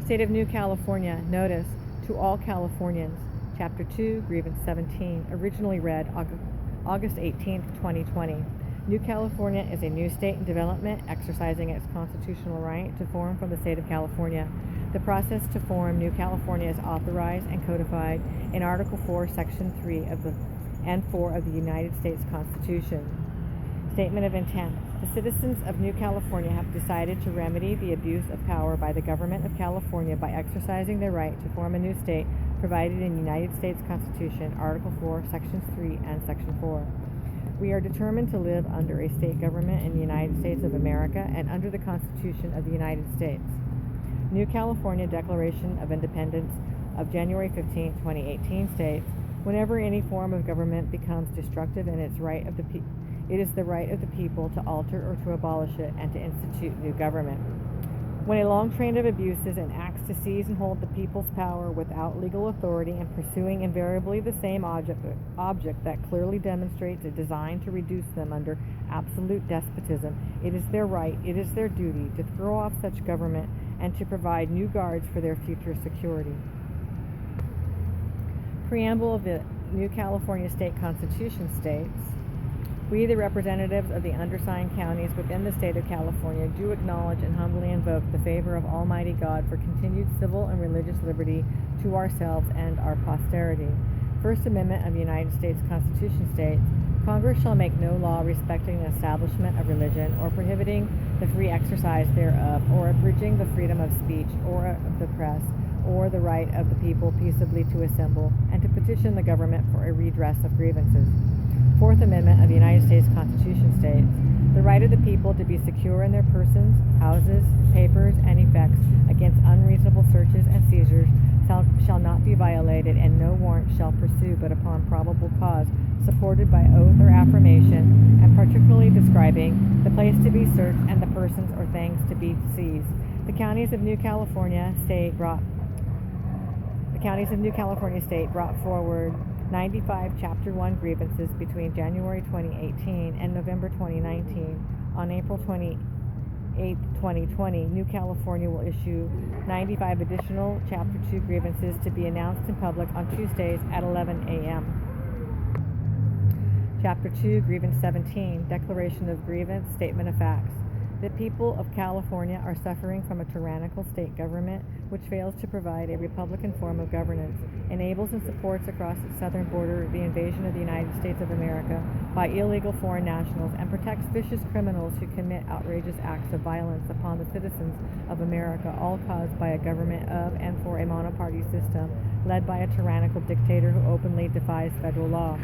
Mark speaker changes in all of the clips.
Speaker 1: State of New California, notice to all Californians. Chapter 2, Grievance 17, originally read August 18, 2020. New California is a new state in development exercising its constitutional right to form from the state of California. The process to form New California is authorized and codified in Article 4, Section 3 and 4 of the United States Constitution. Statement of intent. The citizens of New California have decided to remedy the abuse of power by the government of California by exercising their right to form a new state provided in the United States Constitution, Article 4, Sections 3 and Section 4. We are determined to live under a state government in the United States of America and under the Constitution of the United States. New California Declaration of Independence of January 15, 2018 states, whenever any form of government becomes destructive in its right of it is the right of the people to alter or to abolish it and to institute new government. When a long train of abuses and acts to seize and hold the people's power without legal authority and pursuing invariably the same object that clearly demonstrates a design to reduce them under absolute despotism, it is their right, it is their duty to throw off such government and to provide new guards for their future security. Preamble of the New California State Constitution states, we, the representatives of the undersigned counties within the state of California, do acknowledge and humbly invoke the favor of Almighty God for continued civil and religious liberty to ourselves and our posterity. First Amendment of the United States Constitution states, Congress shall make no law respecting the establishment of religion or prohibiting the free exercise thereof, or abridging the freedom of speech or of the press, or the right of the people peaceably to assemble and to petition the government for a redress of grievances. Fourth Amendment of the United States Constitution states, the right of the people to be secure in their persons, houses, papers, and effects against unreasonable searches and seizures shall not be violated, and no warrant shall pursue but upon probable cause, supported by oath or affirmation, and particularly describing the place to be searched and the persons or things to be seized. The counties of New California State brought forward 95 Chapter 1 grievances between January 2018 and November 2019. On April 28, 2020, New California will issue 95 additional Chapter 2 grievances to be announced in public on Tuesdays at 11 a.m. Chapter 2, Grievance 17, Declaration of Grievance, Statement of Facts. The people of California are suffering from a tyrannical state government which fails to provide a Republican form of governance, enables and supports across its southern border the invasion of the United States of America by illegal foreign nationals, and protects vicious criminals who commit outrageous acts of violence upon the citizens of America, all caused by a government of and for a monoparty system led by a tyrannical dictator who openly defies federal law.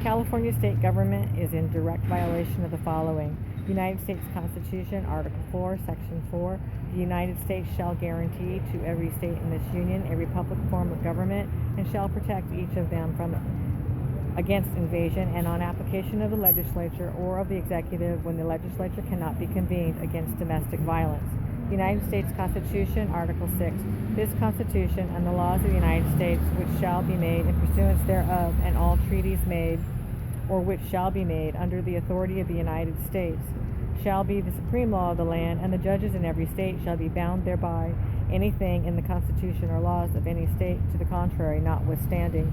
Speaker 1: California state government is in direct violation of the following. United States Constitution, Article 4, Section 4, the United States shall guarantee to every state in this union a republic form of government and shall protect each of them against invasion and on application of the legislature or of the executive when the legislature cannot be convened against domestic violence. United States Constitution, Article 6, this Constitution and the laws of the United States which shall be made in pursuance thereof, and all treaties made or which shall be made under the authority of the United States, shall be the supreme law of the land, and the judges in every state shall be bound thereby, anything in the Constitution or laws of any state to the contrary notwithstanding.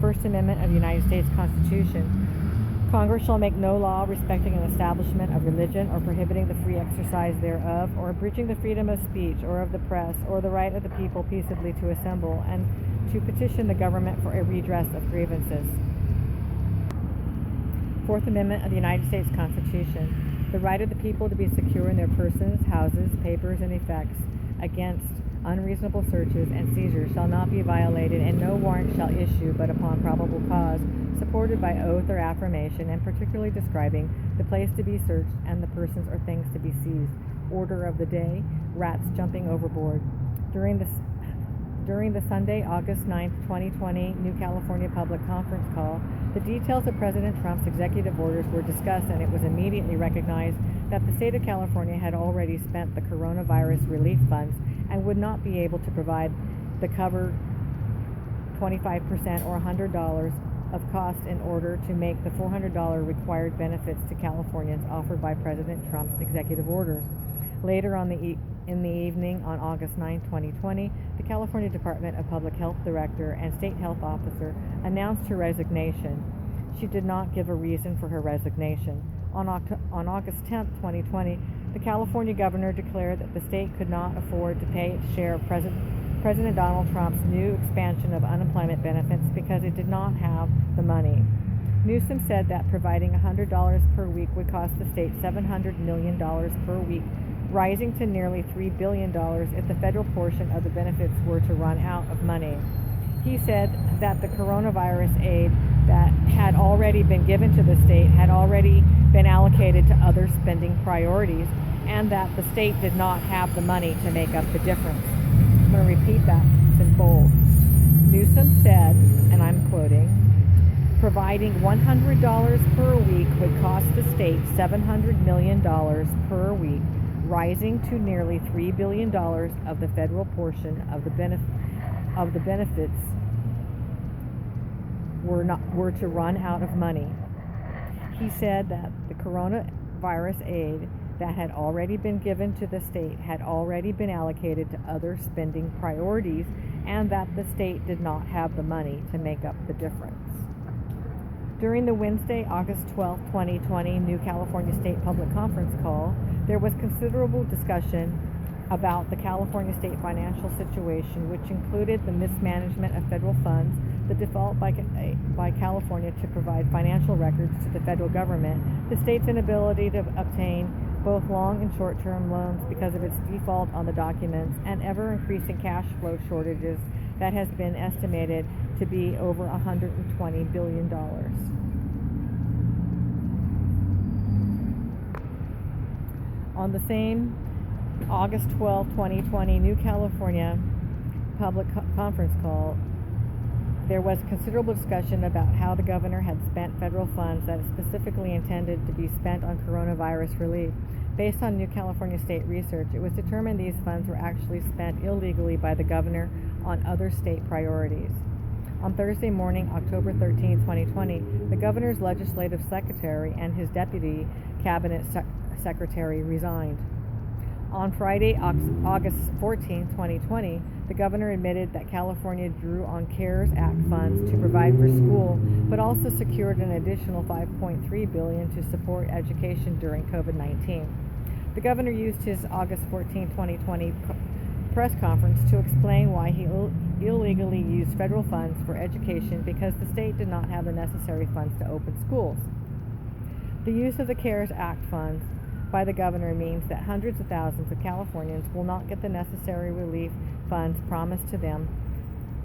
Speaker 1: First Amendment of the United States Constitution. Congress shall make no law respecting an establishment of religion or prohibiting the free exercise thereof, or abridging the freedom of speech or of the press, or the right of the people peaceably to assemble and to petition the government for a redress of grievances. Fourth Amendment of the United States Constitution. The right of the people to be secure in their persons, houses, papers, and effects against unreasonable searches and seizures shall not be violated, and no warrant shall issue but upon probable cause, supported by oath or affirmation, and particularly describing the place to be searched and the persons or things to be seized. Order of the day, rats jumping overboard. During the Sunday, August 9, 2020, New California Public Conference call, the details of President Trump's executive orders were discussed, and it was immediately recognized that the state of California had already spent the coronavirus relief funds and would not be able to provide the cover 25% or $100 of cost in order to make the $400 required benefits to Californians offered by President Trump's executive orders. Later on the In the evening on August 9, 2020, the California Department of Public Health Director and State Health Officer announced her resignation. She did not give a reason for her resignation. On August 10, 2020, the California governor declared that the state could not afford to pay its share of President Donald Trump's new expansion of unemployment benefits because it did not have the money. Newsom said that providing $100 per week would cost the state $700 million per week, rising to nearly $3 billion if the federal portion of the benefits were to run out of money. He said that the coronavirus aid that had already been given to the state had already been allocated to other spending priorities, and that the state did not have the money to make up the difference. I'm going to repeat that. It's in bold. Newsom said, and I'm quoting, providing $100 per week would cost the state $700 million per week, rising to nearly $3 billion of the federal portion of the benefits were to run out of money. He said that the coronavirus aid that had already been given to the state had already been allocated to other spending priorities, and that the state did not have the money to make up the difference. During the Wednesday, August 12, 2020, New California State Public Conference call, there was considerable discussion about the California state financial situation, which included the mismanagement of federal funds, the default by California to provide financial records to the federal government, the state's inability to obtain both long and short-term loans because of its default on the documents, and ever-increasing cash flow shortages that has been estimated to be over $120 billion. On the same August 12, 2020, New California Public Conference call, there was considerable discussion about how the governor had spent federal funds that is specifically intended to be spent on coronavirus relief. Based on New California State research, it was determined these funds were actually spent illegally by the governor on other state priorities. On Thursday morning, October 13, 2020, the governor's legislative secretary and his deputy cabinet secretary resigned. On Friday, August 14, 2020, the governor admitted that California drew on CARES Act funds to provide for school, but also secured an additional $5.3 billion to support education during COVID-19. The governor used his August 14, 2020 press conference to explain why he illegally used federal funds for education because the state did not have the necessary funds to open schools. The use of the CARES Act funds by the governor means that hundreds of thousands of Californians will not get the necessary relief funds promised to them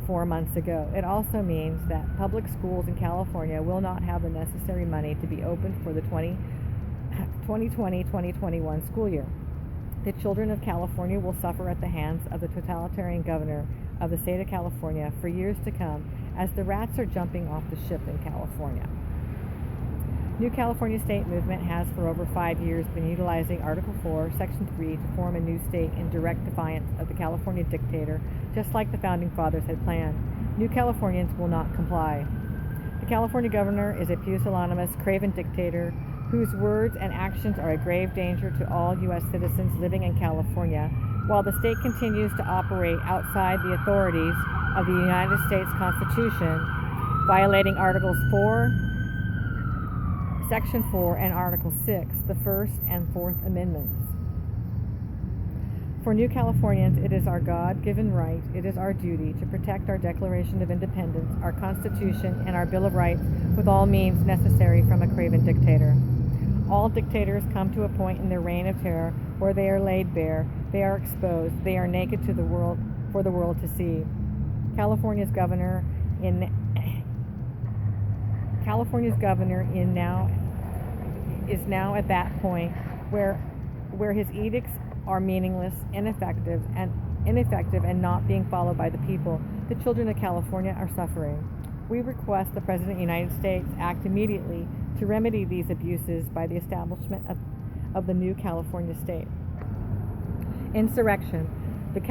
Speaker 1: 4 months ago. It also means that public schools in California will not have the necessary money to be opened for the 2020-2021 school year. The children of California will suffer at the hands of the totalitarian governor of the state of California for years to come, as the rats are jumping off the ship in California. New California State Movement has for over 5 years been utilizing Article 4, Section 3 to form a new state in direct defiance of the California dictator, just like the Founding Fathers had planned. New Californians will not comply. The California governor is a pusillanimous, craven dictator whose words and actions are a grave danger to all U.S. citizens living in California, while the state continues to operate outside the authorities of the United States Constitution, violating Articles 4, Section 4, and Article 6, the First and Fourth Amendments. For New Californians, it is our God-given right, it is our duty to protect our Declaration of Independence, our Constitution, and our Bill of Rights with all means necessary from a craven dictator. All dictators come to a point in their reign of terror where they are laid bare, they are exposed, they are naked to the world for the world to see. California's governor is now at that point where his edicts are meaningless, ineffective and not being followed by the people. The children of California are suffering. We request the President of the United States act immediately to remedy these abuses by the establishment of the new California state. Insurrection. The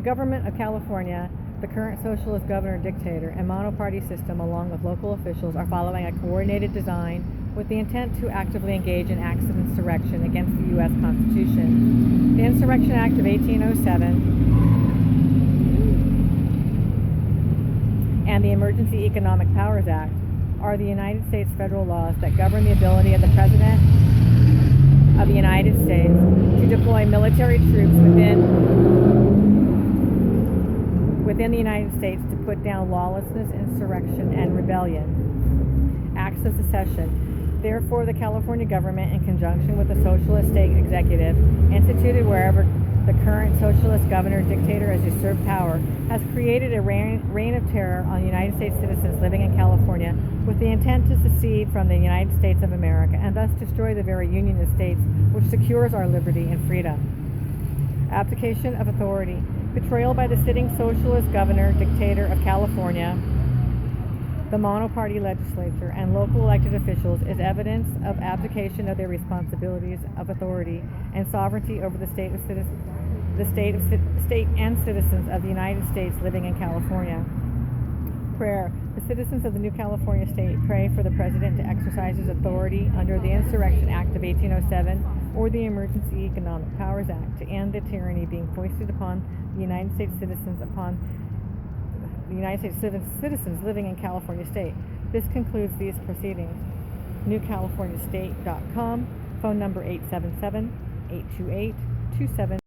Speaker 1: government of California, the current socialist governor dictator, and monoparty system, along with local officials, are following a coordinated design with the intent to actively engage in acts of insurrection against the U.S. Constitution. The Insurrection Act of 1807 and the Emergency Economic Powers Act are the United States federal laws that govern the ability of the President of the United States to deploy military troops within the United States to put down lawlessness, insurrection, and rebellion. Acts of secession. Therefore, the California government, in conjunction with the socialist state executive, instituted wherever the current socialist governor dictator has usurped power, has created a reign of terror on United States citizens living in California with the intent to secede from the United States of America and thus destroy the very union of states which secures our liberty and freedom. Abdication of authority. Betrayal by the sitting socialist governor dictator of California, the monoparty legislature, and local elected officials is evidence of abdication of their responsibilities of authority and sovereignty over the state and citizens of the United States living in California. Prayer. The citizens of the new California state pray for the President to exercise his authority under the Insurrection Act of 1807 or the Emergency Economic Powers Act to end the tyranny being foisted upon the United States citizens living in California state. This concludes these proceedings. NewCaliforniaState.com, phone number 877-828-27